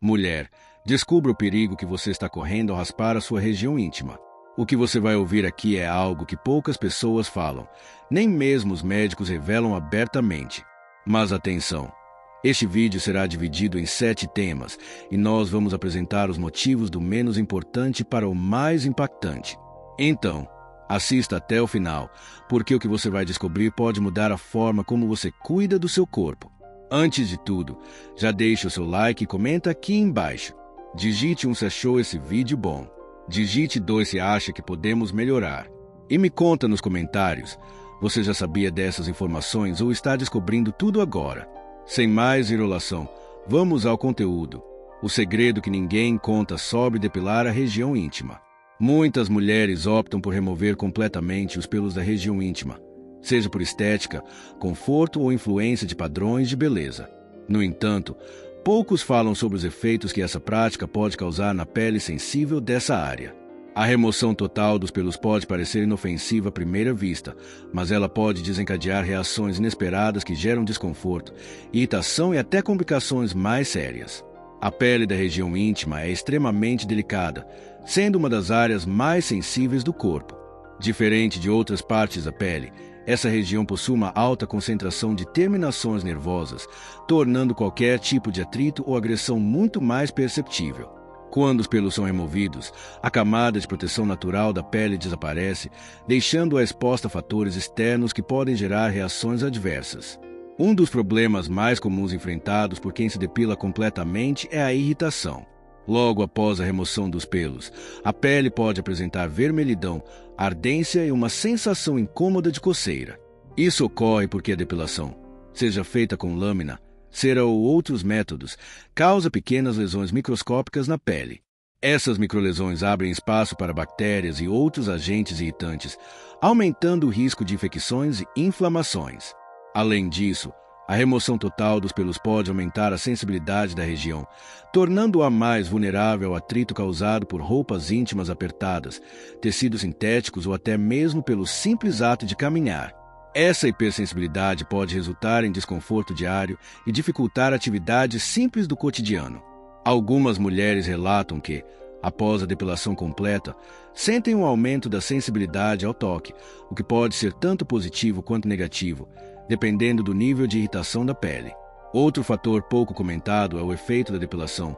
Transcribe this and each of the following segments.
Mulher, descubra o perigo que você está correndo ao raspar a sua região íntima. O que você vai ouvir aqui é algo que poucas pessoas falam, nem mesmo os médicos revelam abertamente. Mas atenção! Este vídeo será dividido em 7 temas e nós vamos apresentar os motivos do menos importante para o mais impactante. Então, assista até o final, porque o que você vai descobrir pode mudar a forma como você cuida do seu corpo. Antes de tudo, já deixe o seu like e comenta aqui embaixo. Digite 1 se achou esse vídeo bom. Digite 2 se acha que podemos melhorar. E me conta nos comentários, você já sabia dessas informações ou está descobrindo tudo agora? Sem mais enrolação, vamos ao conteúdo. O segredo que ninguém conta sobre depilar a região íntima. Muitas mulheres optam por remover completamente os pelos da região íntima, seja por estética, conforto ou influência de padrões de beleza. No entanto, poucos falam sobre os efeitos que essa prática pode causar na pele sensível dessa área. A remoção total dos pelos pode parecer inofensiva à primeira vista, mas ela pode desencadear reações inesperadas que geram desconforto, irritação e até complicações mais sérias. A pele da região íntima é extremamente delicada, sendo uma das áreas mais sensíveis do corpo. Diferente de outras partes da pele, essa região possui uma alta concentração de terminações nervosas, tornando qualquer tipo de atrito ou agressão muito mais perceptível. Quando os pelos são removidos, a camada de proteção natural da pele desaparece, deixando-a exposta a fatores externos que podem gerar reações adversas. Um dos problemas mais comuns enfrentados por quem se depila completamente é a irritação. Logo após a remoção dos pelos, a pele pode apresentar vermelhidão, ardência e uma sensação incômoda de coceira. Isso ocorre porque a depilação, seja feita com lâmina, cera ou outros métodos, causa pequenas lesões microscópicas na pele. Essas microlesões abrem espaço para bactérias e outros agentes irritantes, aumentando o risco de infecções e inflamações. Além disso, a remoção total dos pelos pode aumentar a sensibilidade da região, tornando-a mais vulnerável ao atrito causado por roupas íntimas apertadas, tecidos sintéticos ou até mesmo pelo simples ato de caminhar. Essa hipersensibilidade pode resultar em desconforto diário e dificultar atividades simples do cotidiano. Algumas mulheres relatam que, após a depilação completa, sentem um aumento da sensibilidade ao toque, o que pode ser tanto positivo quanto negativo, dependendo do nível de irritação da pele. Outro fator pouco comentado é o efeito da depilação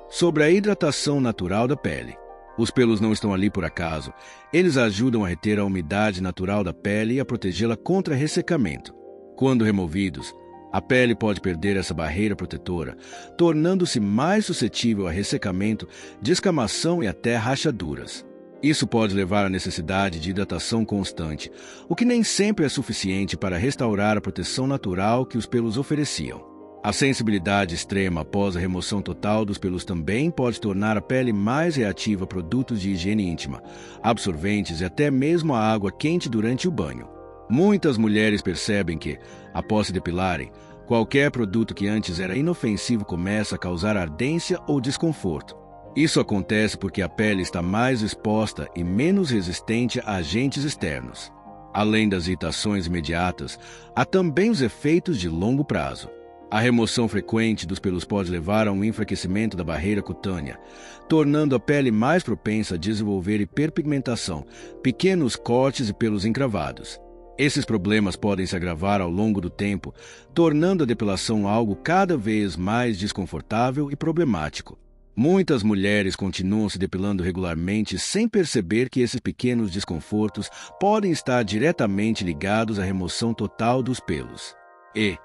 sobre a hidratação natural da pele. Os pelos não estão ali por acaso. Eles ajudam a reter a umidade natural da pele e a protegê-la contra ressecamento. Quando removidos, a pele pode perder essa barreira protetora, tornando-se mais suscetível a ressecamento, descamação e até rachaduras. Isso pode levar à necessidade de hidratação constante, o que nem sempre é suficiente para restaurar a proteção natural que os pelos ofereciam. A sensibilidade extrema após a remoção total dos pelos também pode tornar a pele mais reativa a produtos de higiene íntima, absorventes e até mesmo a água quente durante o banho. Muitas mulheres percebem que, após se depilarem, qualquer produto que antes era inofensivo começa a causar ardência ou desconforto. Isso acontece porque a pele está mais exposta e menos resistente a agentes externos. Além das irritações imediatas, há também os efeitos de longo prazo. A remoção frequente dos pelos pode levar a um enfraquecimento da barreira cutânea, tornando a pele mais propensa a desenvolver hiperpigmentação, pequenos cortes e pelos encravados. Esses problemas podem se agravar ao longo do tempo, tornando a depilação algo cada vez mais desconfortável e problemático. Muitas mulheres continuam se depilando regularmente sem perceber que esses pequenos desconfortos podem estar diretamente ligados à remoção total dos pelos. E,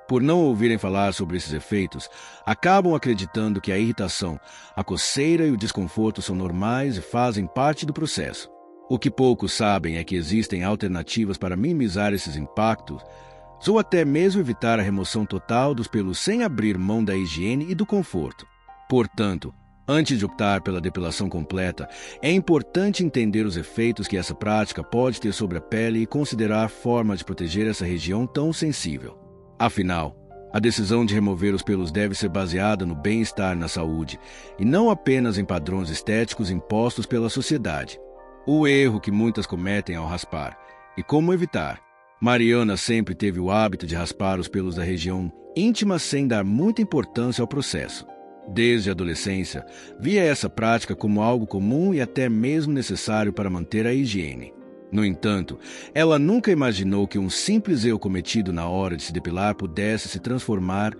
por não ouvirem falar sobre esses efeitos, acabam acreditando que a irritação, a coceira e o desconforto são normais e fazem parte do processo. O que poucos sabem é que existem alternativas para minimizar esses impactos ou até mesmo evitar a remoção total dos pelos sem abrir mão da higiene e do conforto. Portanto, antes de optar pela depilação completa, é importante entender os efeitos que essa prática pode ter sobre a pele e considerar formas de proteger essa região tão sensível. Afinal, a decisão de remover os pelos deve ser baseada no bem-estar e na saúde, e não apenas em padrões estéticos impostos pela sociedade. O erro que muitas cometem ao raspar, e como evitar. Mariana sempre teve o hábito de raspar os pelos da região íntima sem dar muita importância ao processo. Desde a adolescência, via essa prática como algo comum e até mesmo necessário para manter a higiene. No entanto, ela nunca imaginou que um simples erro cometido na hora de se depilar pudesse se transformar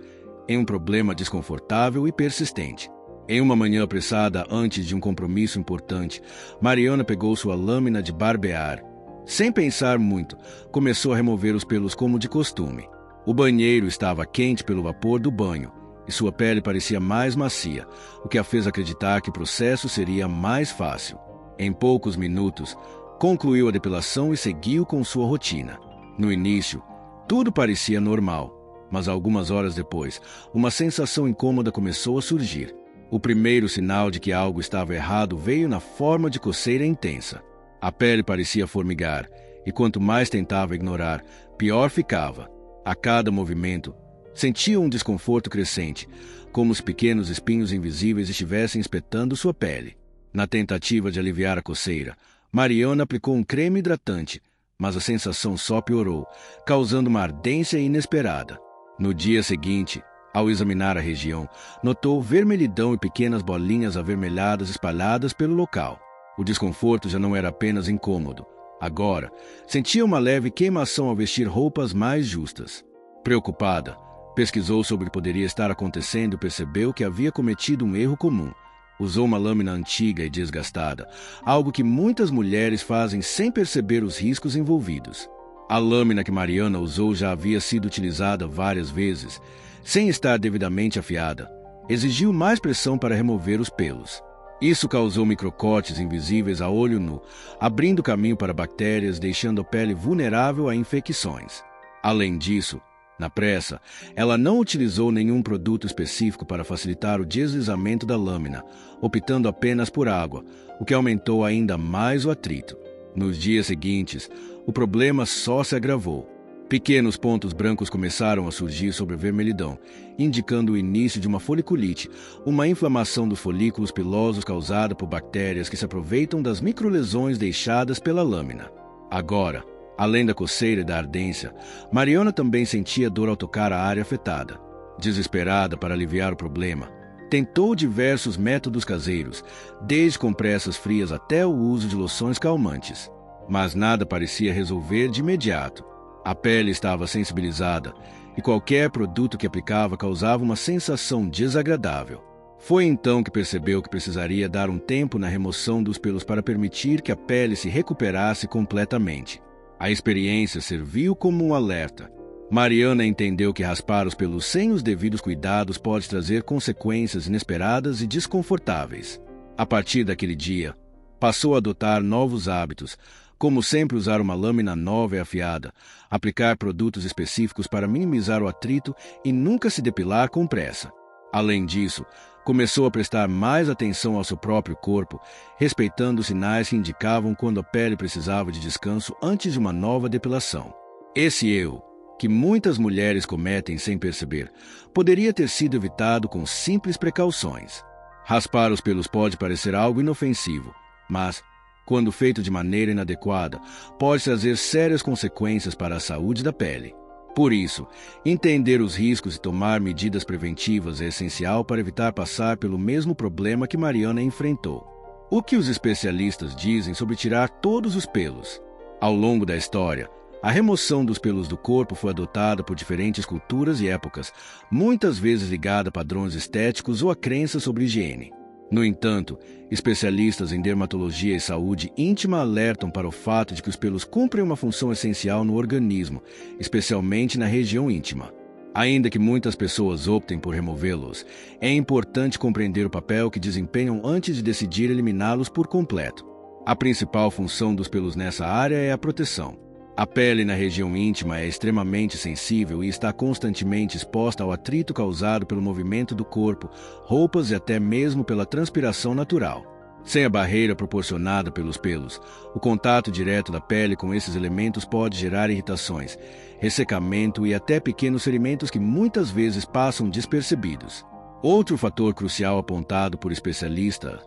em um problema desconfortável e persistente. Em uma manhã apressada antes de um compromisso importante, Mariana pegou sua lâmina de barbear. Sem pensar muito, começou a remover os pelos como de costume. O banheiro estava quente pelo vapor do banho, e sua pele parecia mais macia, o que a fez acreditar que o processo seria mais fácil. Em poucos minutos, concluiu a depilação e seguiu com sua rotina. No início, tudo parecia normal, mas algumas horas depois, uma sensação incômoda começou a surgir. O primeiro sinal de que algo estava errado veio na forma de coceira intensa. A pele parecia formigar, e quanto mais tentava ignorar, pior ficava. A cada movimento, sentia um desconforto crescente, como os pequenos espinhos invisíveis estivessem espetando sua pele. Na tentativa de aliviar a coceira, Mariana aplicou um creme hidratante, mas a sensação só piorou, causando uma ardência inesperada. No dia seguinte, ao examinar a região, notou vermelhidão e pequenas bolinhas avermelhadas espalhadas pelo local. O desconforto já não era apenas incômodo. Agora, sentia uma leve queimação ao vestir roupas mais justas. Preocupada, pesquisou sobre o que poderia estar acontecendo e percebeu que havia cometido um erro comum. Usou uma lâmina antiga e desgastada, algo que muitas mulheres fazem sem perceber os riscos envolvidos. A lâmina que Mariana usou já havia sido utilizada várias vezes, sem estar devidamente afiada. Exigiu mais pressão para remover os pelos. Isso causou microcortes invisíveis a olho nu, abrindo caminho para bactérias, deixando a pele vulnerável a infecções. Além disso, na pressa, ela não utilizou nenhum produto específico para facilitar o deslizamento da lâmina, optando apenas por água, o que aumentou ainda mais o atrito. Nos dias seguintes, o problema só se agravou. Pequenos pontos brancos começaram a surgir sobre a vermelhidão, indicando o início de uma foliculite, uma inflamação dos folículos pilosos causada por bactérias que se aproveitam das microlesões deixadas pela lâmina. Agora, além da coceira e da ardência, Mariana também sentia dor ao tocar a área afetada. Desesperada para aliviar o problema, tentou diversos métodos caseiros, desde compressas frias até o uso de loções calmantes. Mas nada parecia resolver de imediato. A pele estava sensibilizada e qualquer produto que aplicava causava uma sensação desagradável. Foi então que percebeu que precisaria dar um tempo na remoção dos pelos para permitir que a pele se recuperasse completamente. A experiência serviu como um alerta. Mariana entendeu que raspar os pelos sem os devidos cuidados pode trazer consequências inesperadas e desconfortáveis. A partir daquele dia, passou a adotar novos hábitos, como sempre usar uma lâmina nova e afiada, aplicar produtos específicos para minimizar o atrito e nunca se depilar com pressa. Além disso, começou a prestar mais atenção ao seu próprio corpo, respeitando os sinais que indicavam quando a pele precisava de descanso antes de uma nova depilação. Esse erro, que muitas mulheres cometem sem perceber, poderia ter sido evitado com simples precauções. Raspar os pelos pode parecer algo inofensivo, mas, quando feito de maneira inadequada, pode trazer sérias consequências para a saúde da pele. Por isso, entender os riscos e tomar medidas preventivas é essencial para evitar passar pelo mesmo problema que Mariana enfrentou. O que os especialistas dizem sobre tirar todos os pelos? Ao longo da história, a remoção dos pelos do corpo foi adotada por diferentes culturas e épocas, muitas vezes ligada a padrões estéticos ou a crenças sobre higiene. No entanto, especialistas em dermatologia e saúde íntima alertam para o fato de que os pelos cumprem uma função essencial no organismo, especialmente na região íntima. Ainda que muitas pessoas optem por removê-los, é importante compreender o papel que desempenham antes de decidir eliminá-los por completo. A principal função dos pelos nessa área é a proteção. A pele na região íntima é extremamente sensível e está constantemente exposta ao atrito causado pelo movimento do corpo, roupas e até mesmo pela transpiração natural. Sem a barreira proporcionada pelos pelos, o contato direto da pele com esses elementos pode gerar irritações, ressecamento e até pequenos ferimentos que muitas vezes passam despercebidos. Outro fator crucial apontado por especialistas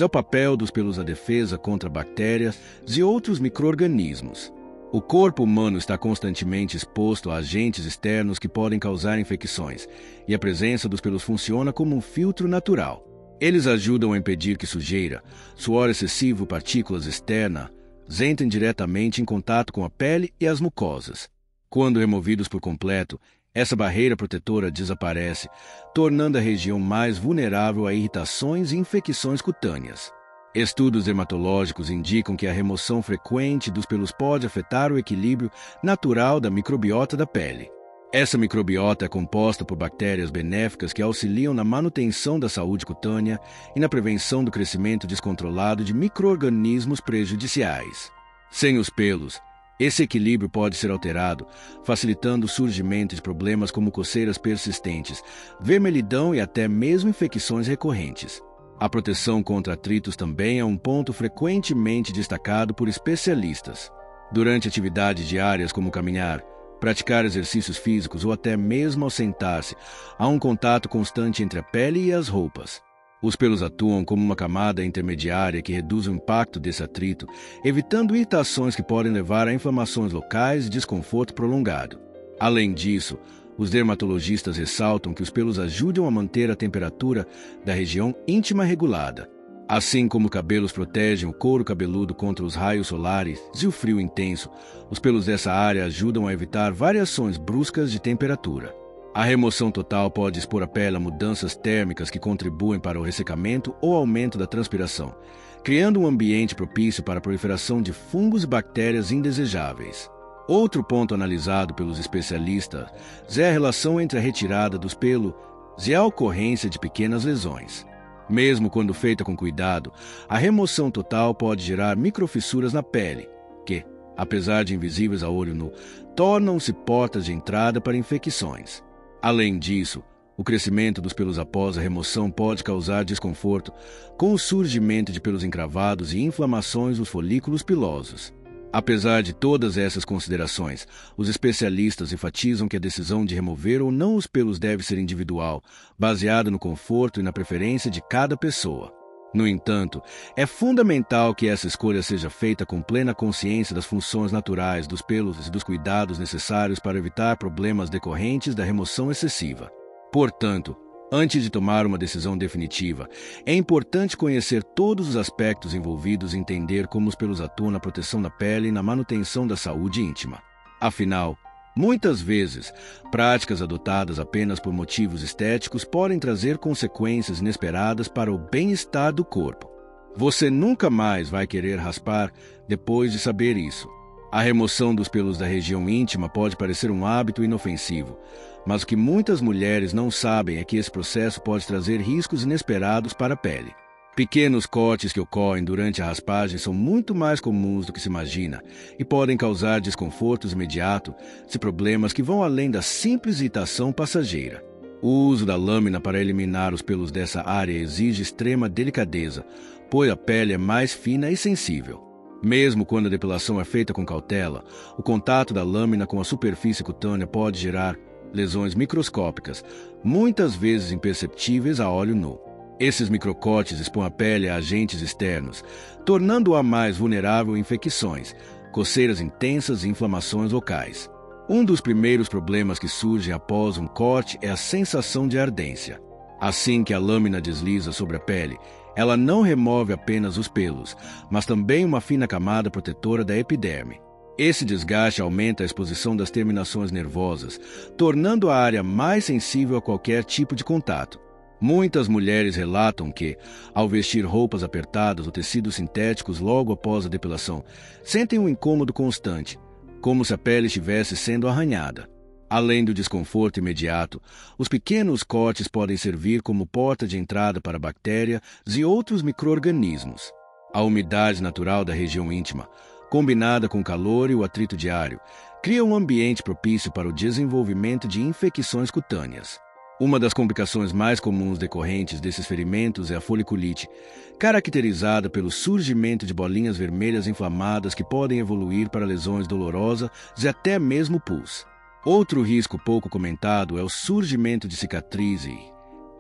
é o papel dos pelos na defesa contra bactérias e outros micro-organismos. O corpo humano está constantemente exposto a agentes externos que podem causar infecções, e a presença dos pelos funciona como um filtro natural. Eles ajudam a impedir que sujeira, suor excessivo, partículas externas, entrem diretamente em contato com a pele e as mucosas. Quando removidos por completo, essa barreira protetora desaparece, tornando a região mais vulnerável a irritações e infecções cutâneas. Estudos dermatológicos indicam que a remoção frequente dos pelos pode afetar o equilíbrio natural da microbiota da pele. Essa microbiota é composta por bactérias benéficas que auxiliam na manutenção da saúde cutânea e na prevenção do crescimento descontrolado de micro-organismos prejudiciais. Sem os pelos, esse equilíbrio pode ser alterado, facilitando o surgimento de problemas como coceiras persistentes, vermelhidão e até mesmo infecções recorrentes. A proteção contra atritos também é um ponto frequentemente destacado por especialistas. Durante atividades diárias como caminhar, praticar exercícios físicos ou até mesmo ao sentar-se, há um contato constante entre a pele e as roupas. Os pelos atuam como uma camada intermediária que reduz o impacto desse atrito, evitando irritações que podem levar a inflamações locais e desconforto prolongado. Além disso, os dermatologistas ressaltam que os pelos ajudam a manter a temperatura da região íntima regulada. Assim como cabelos protegem o couro cabeludo contra os raios solares e o frio intenso, os pelos dessa área ajudam a evitar variações bruscas de temperatura. A remoção total pode expor a pele a mudanças térmicas que contribuem para o ressecamento ou aumento da transpiração, criando um ambiente propício para a proliferação de fungos e bactérias indesejáveis. Outro ponto analisado pelos especialistas é a relação entre a retirada dos pelos e a ocorrência de pequenas lesões. Mesmo quando feita com cuidado, a remoção total pode gerar microfissuras na pele, que, apesar de invisíveis a olho nu, tornam-se portas de entrada para infecções. Além disso, o crescimento dos pelos após a remoção pode causar desconforto, com o surgimento de pelos encravados e inflamações nos folículos pilosos. Apesar de todas essas considerações, os especialistas enfatizam que a decisão de remover ou não os pelos deve ser individual, baseada no conforto e na preferência de cada pessoa. No entanto, é fundamental que essa escolha seja feita com plena consciência das funções naturais dos pelos e dos cuidados necessários para evitar problemas decorrentes da remoção excessiva. Portanto, antes de tomar uma decisão definitiva, é importante conhecer todos os aspectos envolvidos e entender como os pelos atuam na proteção da pele e na manutenção da saúde íntima. Afinal, muitas vezes, práticas adotadas apenas por motivos estéticos podem trazer consequências inesperadas para o bem-estar do corpo. Você nunca mais vai querer raspar depois de saber isso. A remoção dos pelos da região íntima pode parecer um hábito inofensivo, mas o que muitas mulheres não sabem é que esse processo pode trazer riscos inesperados para a pele. Pequenos cortes que ocorrem durante a raspagem são muito mais comuns do que se imagina e podem causar desconfortos imediatos e problemas que vão além da simples irritação passageira. O uso da lâmina para eliminar os pelos dessa área exige extrema delicadeza, pois a pele é mais fina e sensível. Mesmo quando a depilação é feita com cautela, o contato da lâmina com a superfície cutânea pode gerar lesões microscópicas, muitas vezes imperceptíveis a olho nu. Esses microcortes expõem a pele a agentes externos, tornando-a mais vulnerável a infecções, coceiras intensas e inflamações locais. Um dos primeiros problemas que surgem após um corte é a sensação de ardência. Assim que a lâmina desliza sobre a pele, ela não remove apenas os pelos, mas também uma fina camada protetora da epiderme. Esse desgaste aumenta a exposição das terminações nervosas, tornando a área mais sensível a qualquer tipo de contato. Muitas mulheres relatam que, ao vestir roupas apertadas ou tecidos sintéticos logo após a depilação, sentem um incômodo constante, como se a pele estivesse sendo arranhada. Além do desconforto imediato, os pequenos cortes podem servir como porta de entrada para bactérias e outros micro-organismos. A umidade natural da região íntima, combinada com o calor e o atrito diário, cria um ambiente propício para o desenvolvimento de infecções cutâneas. Uma das complicações mais comuns decorrentes desses ferimentos é a foliculite, caracterizada pelo surgimento de bolinhas vermelhas inflamadas que podem evoluir para lesões dolorosas e até mesmo pus. Outro risco pouco comentado é o surgimento de cicatrizes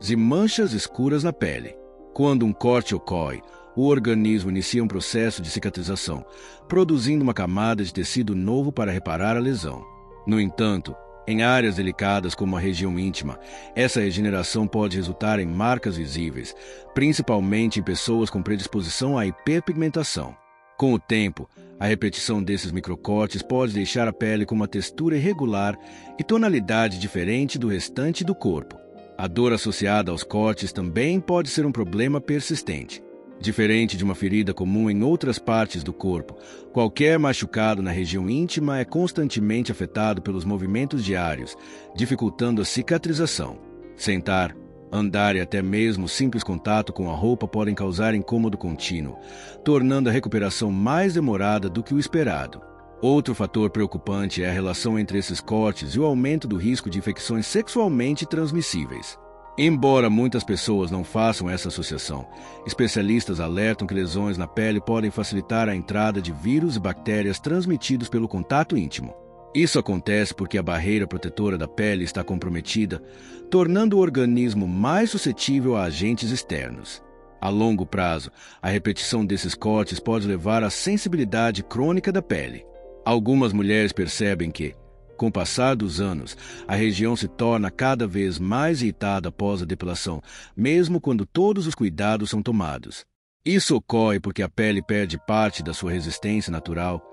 e manchas escuras na pele. Quando um corte ocorre, o organismo inicia um processo de cicatrização, produzindo uma camada de tecido novo para reparar a lesão. No entanto, em áreas delicadas como a região íntima, essa regeneração pode resultar em marcas visíveis, principalmente em pessoas com predisposição à hiperpigmentação. Com o tempo, a repetição desses microcortes pode deixar a pele com uma textura irregular e tonalidade diferente do restante do corpo. A dor associada aos cortes também pode ser um problema persistente. Diferente de uma ferida comum em outras partes do corpo, qualquer machucado na região íntima é constantemente afetado pelos movimentos diários, dificultando a cicatrização. Sentar, andar e até mesmo simples contato com a roupa podem causar incômodo contínuo, tornando a recuperação mais demorada do que o esperado. Outro fator preocupante é a relação entre esses cortes e o aumento do risco de infecções sexualmente transmissíveis. Embora muitas pessoas não façam essa associação, especialistas alertam que lesões na pele podem facilitar a entrada de vírus e bactérias transmitidos pelo contato íntimo. Isso acontece porque a barreira protetora da pele está comprometida, tornando o organismo mais suscetível a agentes externos. A longo prazo, a repetição desses cortes pode levar à sensibilidade crônica da pele. Algumas mulheres percebem que, com o passar dos anos, a região se torna cada vez mais irritada após a depilação, mesmo quando todos os cuidados são tomados. Isso ocorre porque a pele perde parte da sua resistência natural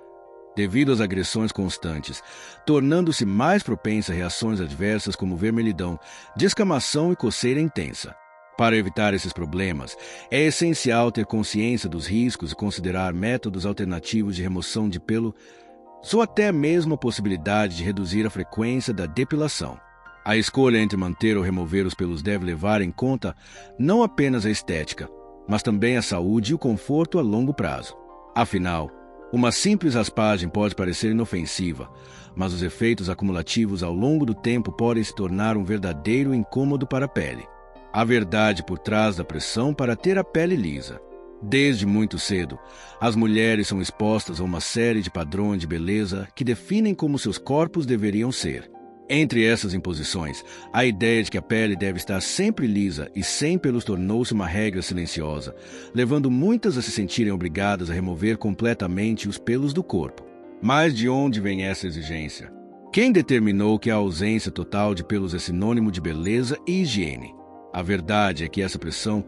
devido às agressões constantes, tornando-se mais propensa a reações adversas como vermelhidão, descamação e coceira intensa. Para evitar esses problemas, é essencial ter consciência dos riscos e considerar métodos alternativos de remoção de pelo ou até mesmo a possibilidade de reduzir a frequência da depilação. A escolha entre manter ou remover os pelos deve levar em conta não apenas a estética, mas também a saúde e o conforto a longo prazo. Afinal, uma simples raspagem pode parecer inofensiva, mas os efeitos acumulativos ao longo do tempo podem se tornar um verdadeiro incômodo para a pele. A verdade por trás da pressão para ter a pele lisa. Desde muito cedo, as mulheres são expostas a uma série de padrões de beleza que definem como seus corpos deveriam ser. Entre essas imposições, a ideia de que a pele deve estar sempre lisa e sem pelos tornou-se uma regra silenciosa, levando muitas a se sentirem obrigadas a remover completamente os pelos do corpo. Mas de onde vem essa exigência? Quem determinou que a ausência total de pelos é sinônimo de beleza e higiene? A verdade é que essa pressão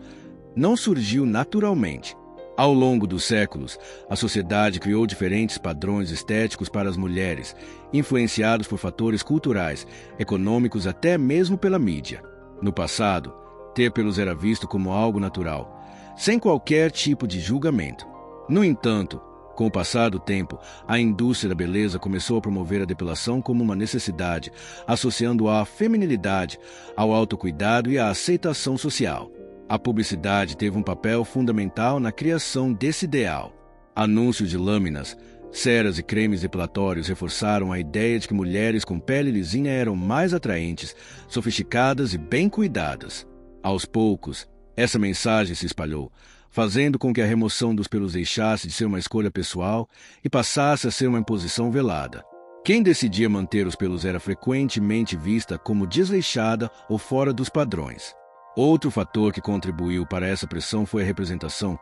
não surgiu naturalmente. Ao longo dos séculos, a sociedade criou diferentes padrões estéticos para as mulheres, influenciados por fatores culturais, econômicos e até mesmo pela mídia. No passado, ter pelos era visto como algo natural, sem qualquer tipo de julgamento. No entanto, com o passar do tempo, a indústria da beleza começou a promover a depilação como uma necessidade, associando-a à feminilidade, ao autocuidado e à aceitação social. A publicidade teve um papel fundamental na criação desse ideal. Anúncios de lâminas, ceras e cremes depilatórios reforçaram a ideia de que mulheres com pele lisinha eram mais atraentes, sofisticadas e bem cuidadas. Aos poucos, essa mensagem se espalhou, fazendo com que a remoção dos pelos deixasse de ser uma escolha pessoal e passasse a ser uma imposição velada. Quem decidia manter os pelos era frequentemente vista como desleixada ou fora dos padrões. Outro fator que contribuiu para essa pressão foi a representação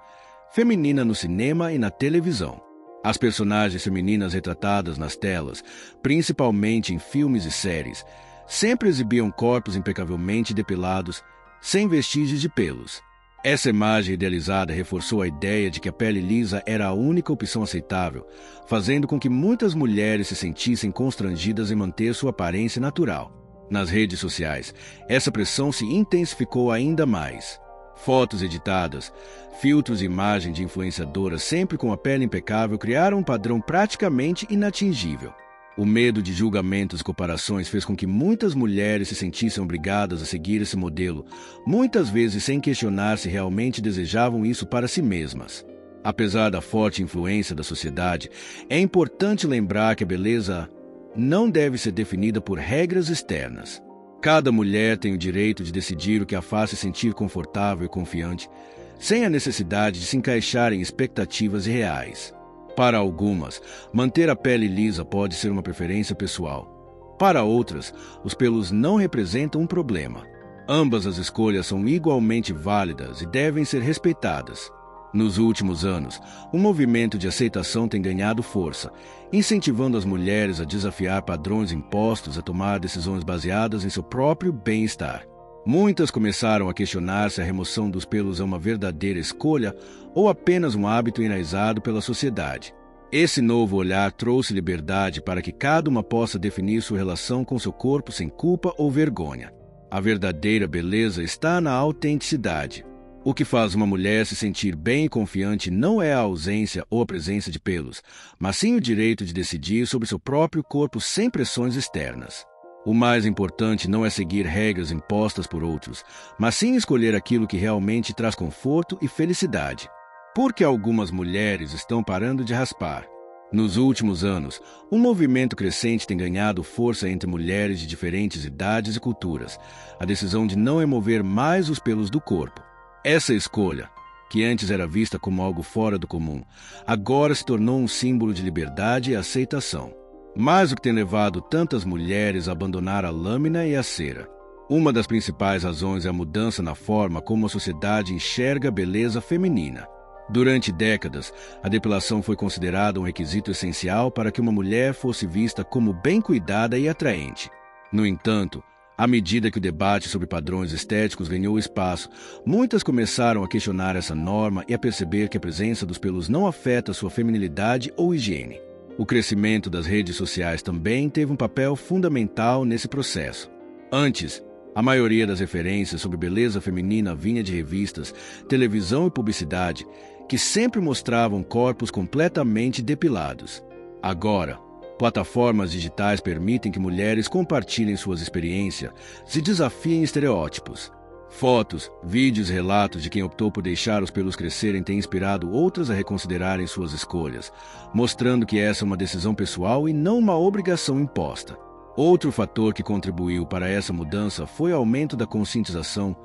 feminina no cinema e na televisão. As personagens femininas retratadas nas telas, principalmente em filmes e séries, sempre exibiam corpos impecavelmente depilados, sem vestígios de pelos. Essa imagem idealizada reforçou a ideia de que a pele lisa era a única opção aceitável, fazendo com que muitas mulheres se sentissem constrangidas em manter sua aparência natural. Nas redes sociais, essa pressão se intensificou ainda mais. Fotos editadas, filtros e imagem de influenciadoras sempre com a pele impecável criaram um padrão praticamente inatingível. O medo de julgamentos e comparações fez com que muitas mulheres se sentissem obrigadas a seguir esse modelo, muitas vezes sem questionar se realmente desejavam isso para si mesmas. Apesar da forte influência da sociedade, é importante lembrar que a beleza não deve ser definida por regras externas. Cada mulher tem o direito de decidir o que a faça sentir confortável e confiante, sem a necessidade de se encaixar em expectativas irreais. Para algumas, manter a pele lisa pode ser uma preferência pessoal. Para outras, os pelos não representam um problema. Ambas as escolhas são igualmente válidas e devem ser respeitadas. Nos últimos anos, um movimento de aceitação tem ganhado força, incentivando as mulheres a desafiar padrões impostos a tomar decisões baseadas em seu próprio bem-estar. Muitas começaram a questionar se a remoção dos pelos é uma verdadeira escolha ou apenas um hábito enraizado pela sociedade. Esse novo olhar trouxe liberdade para que cada uma possa definir sua relação com seu corpo sem culpa ou vergonha. A verdadeira beleza está na autenticidade. O que faz uma mulher se sentir bem e confiante não é a ausência ou a presença de pelos, mas sim o direito de decidir sobre seu próprio corpo sem pressões externas. O mais importante não é seguir regras impostas por outros, mas sim escolher aquilo que realmente traz conforto e felicidade. Por que algumas mulheres estão parando de raspar? Nos últimos anos, um movimento crescente tem ganhado força entre mulheres de diferentes idades e culturas, a decisão de não remover mais os pelos do corpo. Essa escolha, que antes era vista como algo fora do comum, agora se tornou um símbolo de liberdade e aceitação. Mas o que tem levado tantas mulheres a abandonar a lâmina e a cera? Uma das principais razões é a mudança na forma como a sociedade enxerga a beleza feminina. Durante décadas, a depilação foi considerada um requisito essencial para que uma mulher fosse vista como bem cuidada e atraente. No entanto, à medida que o debate sobre padrões estéticos ganhou espaço, muitas começaram a questionar essa norma e a perceber que a presença dos pelos não afeta sua feminilidade ou higiene. O crescimento das redes sociais também teve um papel fundamental nesse processo. Antes, a maioria das referências sobre beleza feminina vinha de revistas, televisão e publicidade, que sempre mostravam corpos completamente depilados. Agora, plataformas digitais permitem que mulheres compartilhem suas experiências e desafiem estereótipos. Fotos, vídeos e relatos de quem optou por deixar os pelos crescerem têm inspirado outras a reconsiderarem suas escolhas, mostrando que essa é uma decisão pessoal e não uma obrigação imposta. Outro fator que contribuiu para essa mudança foi o aumento da conscientização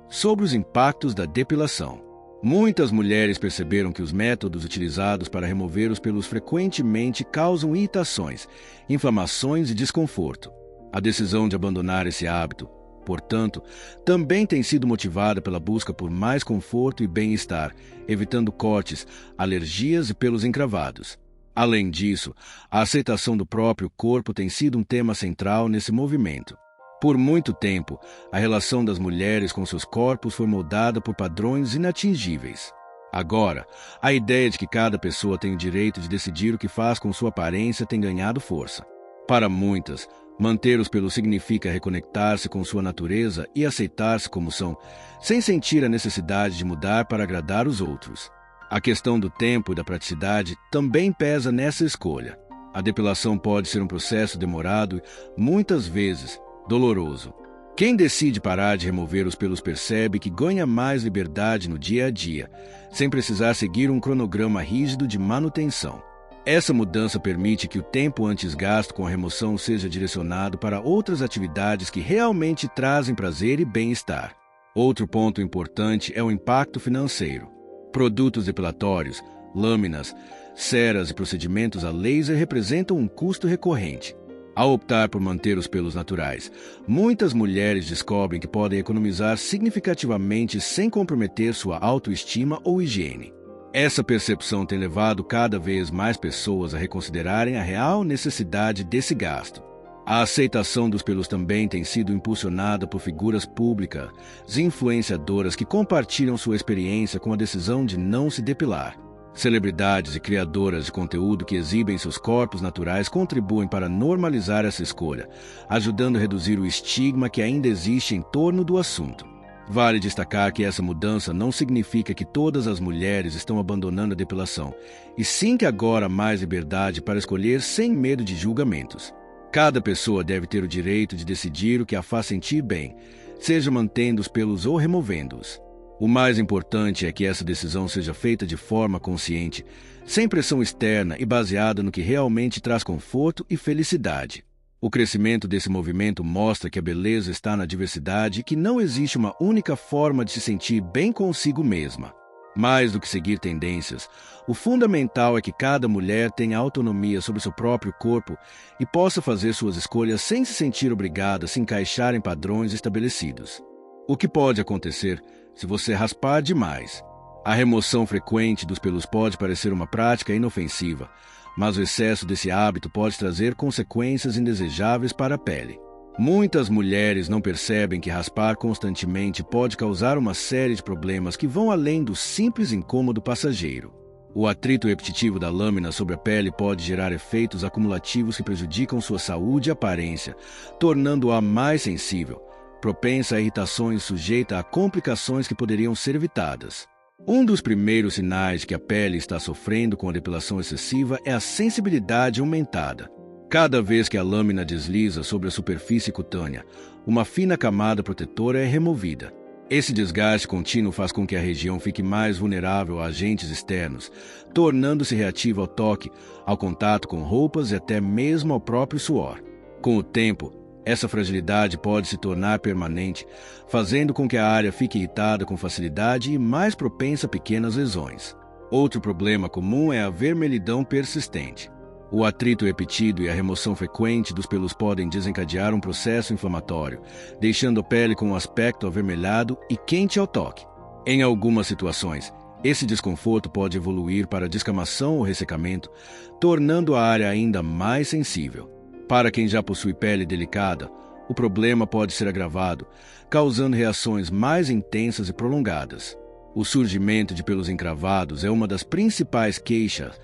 sobre os impactos da depilação. Muitas mulheres perceberam que os métodos utilizados para remover os pelos frequentemente causam irritações, inflamações e desconforto. A decisão de abandonar esse hábito, portanto, também tem sido motivada pela busca por mais conforto e bem-estar, evitando cortes, alergias e pelos encravados. Além disso, a aceitação do próprio corpo tem sido um tema central nesse movimento. Por muito tempo, a relação das mulheres com seus corpos foi moldada por padrões inatingíveis. Agora, a ideia de que cada pessoa tem o direito de decidir o que faz com sua aparência tem ganhado força. Para muitas, manter os pelos significa reconectar-se com sua natureza e aceitar-se como são, sem sentir a necessidade de mudar para agradar os outros. A questão do tempo e da praticidade também pesa nessa escolha. A depilação pode ser um processo demorado e, muitas vezes, doloroso. Quem decide parar de remover os pelos percebe que ganha mais liberdade no dia a dia, sem precisar seguir um cronograma rígido de manutenção. Essa mudança permite que o tempo antes gasto com a remoção seja direcionado para outras atividades que realmente trazem prazer e bem-estar. Outro ponto importante é o impacto financeiro. Produtos depilatórios, lâminas, ceras e procedimentos a laser representam um custo recorrente. Ao optar por manter os pelos naturais, muitas mulheres descobrem que podem economizar significativamente sem comprometer sua autoestima ou higiene. Essa percepção tem levado cada vez mais pessoas a reconsiderarem a real necessidade desse gasto. A aceitação dos pelos também tem sido impulsionada por figuras públicas e influenciadoras que compartilham sua experiência com a decisão de não se depilar. Celebridades e criadoras de conteúdo que exibem seus corpos naturais contribuem para normalizar essa escolha, ajudando a reduzir o estigma que ainda existe em torno do assunto. Vale destacar que essa mudança não significa que todas as mulheres estão abandonando a depilação, e sim que agora há mais liberdade para escolher sem medo de julgamentos. Cada pessoa deve ter o direito de decidir o que a faz sentir bem, seja mantendo os pelos ou removendo-os. O mais importante é que essa decisão seja feita de forma consciente, sem pressão externa e baseada no que realmente traz conforto e felicidade. O crescimento desse movimento mostra que a beleza está na diversidade e que não existe uma única forma de se sentir bem consigo mesma. Mais do que seguir tendências, o fundamental é que cada mulher tenha autonomia sobre seu próprio corpo e possa fazer suas escolhas sem se sentir obrigada a se encaixar em padrões estabelecidos. O que pode acontecer se você raspar demais? A remoção frequente dos pelos pode parecer uma prática inofensiva, mas o excesso desse hábito pode trazer consequências indesejáveis para a pele. Muitas mulheres não percebem que raspar constantemente pode causar uma série de problemas que vão além do simples incômodo passageiro. O atrito repetitivo da lâmina sobre a pele pode gerar efeitos acumulativos que prejudicam sua saúde e aparência, tornando-a mais sensível, propensa a irritações e sujeita a complicações que poderiam ser evitadas. Um dos primeiros sinais de que a pele está sofrendo com a depilação excessiva é a sensibilidade aumentada. Cada vez que a lâmina desliza sobre a superfície cutânea, uma fina camada protetora é removida. Esse desgaste contínuo faz com que a região fique mais vulnerável a agentes externos, tornando-se reativa ao toque, ao contato com roupas e até mesmo ao próprio suor. Com o tempo, essa fragilidade pode se tornar permanente, fazendo com que a área fique irritada com facilidade e mais propensa a pequenas lesões. Outro problema comum é a vermelhidão persistente. O atrito repetido e a remoção frequente dos pelos podem desencadear um processo inflamatório, deixando a pele com um aspecto avermelhado e quente ao toque. Em algumas situações, esse desconforto pode evoluir para descamação ou ressecamento, tornando a área ainda mais sensível. Para quem já possui pele delicada, o problema pode ser agravado, causando reações mais intensas e prolongadas. O surgimento de pelos encravados é uma das principais queixas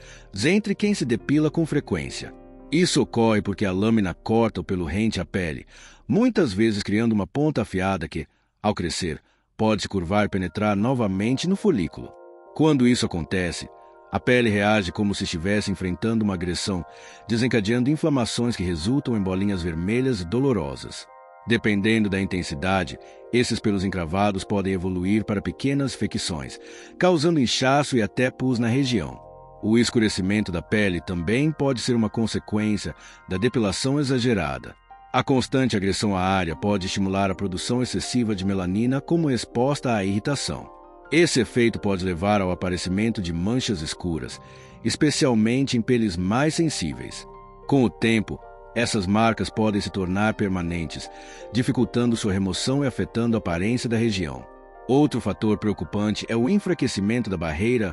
entre quem se depila com frequência. Isso ocorre porque a lâmina corta o pelo rente à pele, muitas vezes criando uma ponta afiada que, ao crescer, pode se curvar e penetrar novamente no folículo. Quando isso acontece, a pele reage como se estivesse enfrentando uma agressão, desencadeando inflamações que resultam em bolinhas vermelhas e dolorosas. Dependendo da intensidade, esses pelos encravados podem evoluir para pequenas infecções, causando inchaço e até pus na região. O escurecimento da pele também pode ser uma consequência da depilação exagerada. A constante agressão à área pode estimular a produção excessiva de melanina como resposta à irritação. Esse efeito pode levar ao aparecimento de manchas escuras, especialmente em peles mais sensíveis. Com o tempo, essas marcas podem se tornar permanentes, dificultando sua remoção e afetando a aparência da região. Outro fator preocupante é o enfraquecimento da barreira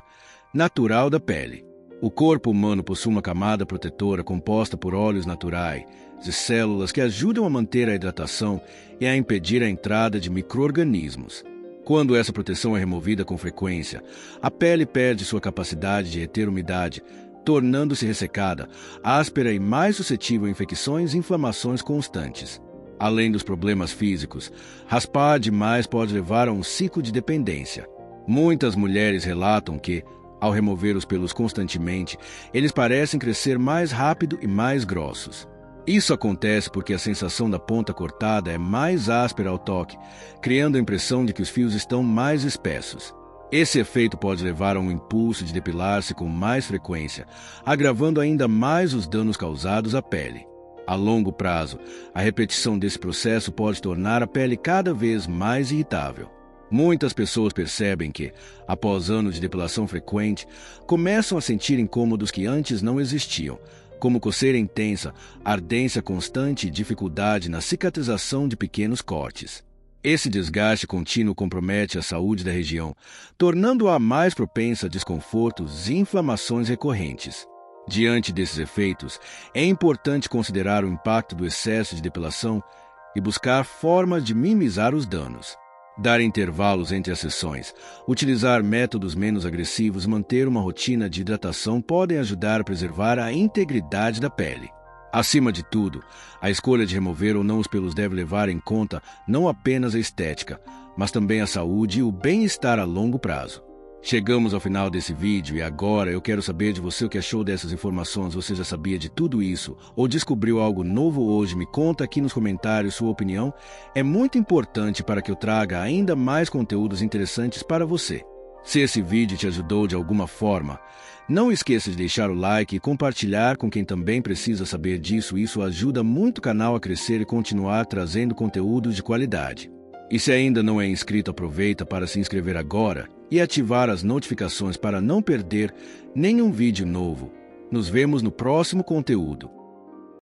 natural da pele. O corpo humano possui uma camada protetora composta por óleos naturais e células que ajudam a manter a hidratação e a impedir a entrada de micro-organismos. Quando essa proteção é removida com frequência, a pele perde sua capacidade de reter umidade, tornando-se ressecada, áspera e mais suscetível a infecções e inflamações constantes. Além dos problemas físicos, raspar demais pode levar a um ciclo de dependência. Muitas mulheres relatam que, ao remover os pelos constantemente, eles parecem crescer mais rápido e mais grossos. Isso acontece porque a sensação da ponta cortada é mais áspera ao toque, criando a impressão de que os fios estão mais espessos. Esse efeito pode levar a um impulso de depilar-se com mais frequência, agravando ainda mais os danos causados à pele. A longo prazo, a repetição desse processo pode tornar a pele cada vez mais irritável. Muitas pessoas percebem que, após anos de depilação frequente, começam a sentir incômodos que antes não existiam, como coceira intensa, ardência constante e dificuldade na cicatrização de pequenos cortes. Esse desgaste contínuo compromete a saúde da região, tornando-a mais propensa a desconfortos e inflamações recorrentes. Diante desses efeitos, é importante considerar o impacto do excesso de depilação e buscar formas de minimizar os danos. Dar intervalos entre as sessões, utilizar métodos menos agressivos e manter uma rotina de hidratação podem ajudar a preservar a integridade da pele. Acima de tudo, a escolha de remover ou não os pelos deve levar em conta não apenas a estética, mas também a saúde e o bem-estar a longo prazo. Chegamos ao final desse vídeo e agora eu quero saber de você o que achou dessas informações. Você já sabia de tudo isso ou descobriu algo novo hoje? Me conta aqui nos comentários sua opinião. É muito importante para que eu traga ainda mais conteúdos interessantes para você. Se esse vídeo te ajudou de alguma forma, não esqueça de deixar o like e compartilhar com quem também precisa saber disso. Isso ajuda muito o canal a crescer e continuar trazendo conteúdos de qualidade. E se ainda não é inscrito, aproveita para se inscrever agora e ativar as notificações para não perder nenhum vídeo novo. Nos vemos no próximo conteúdo.